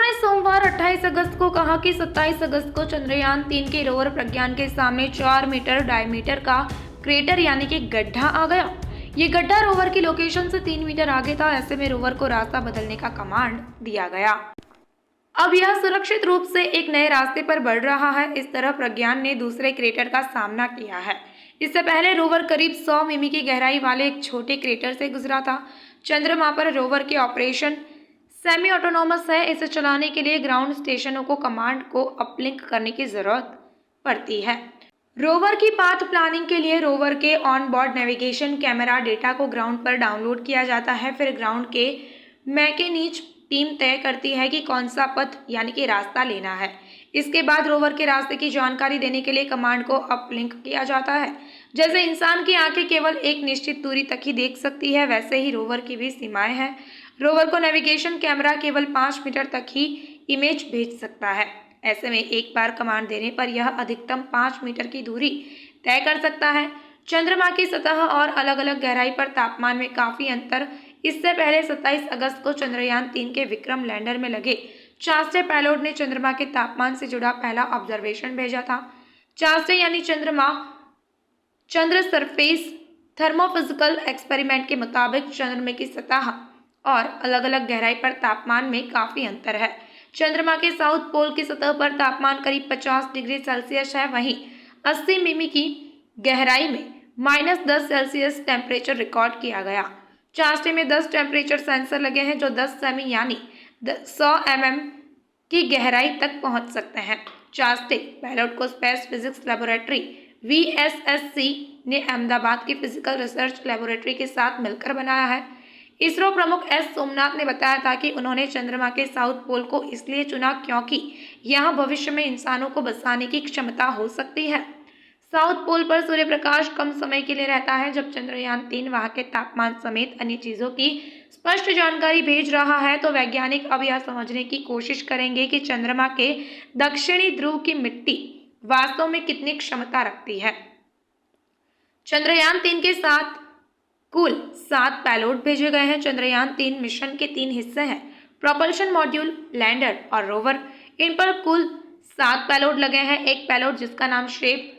ने सोमवार 28 अगस्त को कहा कि 27 अगस्त को चंद्रयान-3 के रोवर प्रज्ञान के सामने 4 मीटर डायमीटर का क्रेटर यानी कि गड्ढा आ गया। ये गड्ढा रोवर की लोकेशन से 3 मीटर आगे था। ऐसे में रोवर को रास्ता बदलने का कमांड दिया गया। अब यह सुरक्षित रूप से एक नए रास्ते पर बढ़ रहा है। इस तरह प्रज्ञान ने दूसरे क्रेटर का सामना किया है। इससे पहले रोवर करीब 100 मिमी की गहराई वाले एक छोटे क्रेटर से गुजरा था। चंद्रमा पर रोवर के ऑपरेशन सेमी ऑटोनॉमस है। इसे चलाने के लिए ग्राउंड स्टेशनों को कमांड को अपलिंक करने की जरूरत पड़ती है। रोवर की पाथ प्लानिंग के लिए रोवर के on board navigation camera data को ग्राउंड पर डाउनलोड किया जाता है। फिर ग्राउंड के मैकेनिज टीम तय करती है कि कौन सा पथ यानी कि रास्ता लेना है। इसके बाद रोवर के रास्ते की जानकारी देने के लिए कमांड को अपलिंक किया जाता है। जैसे इंसान की आंखें केवल एक निश्चित दूरी तक ही देख सकती है, वैसे ही रोवर की भी सीमाएं हैं। रोवर को नेविगेशन कैमरा केवल 5 मीटर तक ही इमेज भेज सकता है। ऐसे में एक बार कमांड देने पर यह अधिकतम 5 मीटर की दूरी तय कर सकता है। चंद्रमा की सतह और अलग अलग गहराई पर तापमान में काफी अंतर। इससे पहले 27 अगस्त को चंद्रयान-3 के विक्रम लैंडर में लगे चासटे पेलोड ने चंद्रमा के तापमान से जुड़ा पहला ऑब्जर्वेशन भेजा था। चासटे यानी चंद्र सरफेस थर्मोफिजिकल एक्सपेरिमेंट के मुताबिक चंद्रमा की सतह और अलग अलग गहराई पर तापमान में काफी अंतर है। चंद्रमा के साउथ पोल की सतह पर तापमान करीब 50 डिग्री सेल्सियस है। वहीं 80 मिमी की गहराई में -10 सेल्सियस टेम्परेचर रिकॉर्ड किया गया। चासटे में 10 टेम्परेचर सेंसर लगे हैं जो 10 सेमी यानी 100 mm की गहराई तक पहुंच सकते हैं। चासटे पेलोड को स्पेस फिजिक्स लेबोरेटरी VSSC ने अहमदाबाद की फिजिकल रिसर्च लेबोरेटरी के साथ मिलकर बनाया है। इसरो प्रमुख S सोमनाथ ने बताया था कि उन्होंने चंद्रमा के साउथ पोल को इसलिए चुना क्योंकि यहाँ भविष्य में इंसानों को बसाने की क्षमता हो सकती है। साउथ पोल पर सूर्य प्रकाश कम समय के लिए रहता है। जब चंद्रयान-3 वहां के तापमान समेत अन्य चीजों की स्पष्ट जानकारी भेज रहा है तो वैज्ञानिक अब यह समझने की कोशिश करेंगे कि चंद्रमा के दक्षिणी ध्रुव की मिट्टी वास्तव में कितनी क्षमता रखती है। चंद्रयान-3 के साथ कुल 7 पेलोड भेजे गए हैं। चंद्रयान-3 मिशन के 3 हिस्से हैं, प्रोपल्शन मॉड्यूल, लैंडर और रोवर। इन पर कुल 7 पेलोड लगे हैं। एक पेलोड जिसका नाम शेप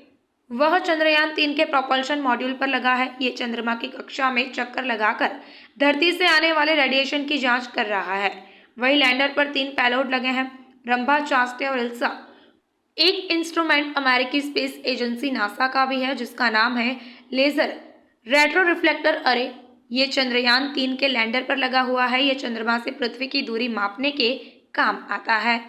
वह चंद्रयान-3 के प्रोपल्शन मॉड्यूल पर लगा है। ये चंद्रमा की कक्षा में चक्कर लगाकर धरती से आने वाले रेडिएशन की जांच कर रहा है। वही लैंडर पर 3 पेलोड लगे हैं, रंभा, चासटे और इल्सा। एक इंस्ट्रूमेंट अमेरिकी स्पेस एजेंसी नासा का भी है जिसका नाम है लेजर रेट्रो रिफ्लेक्टर अरे। ये चंद्रयान-3 के लैंडर पर लगा हुआ है। ये चंद्रमा से पृथ्वी की दूरी मापने के काम आता है।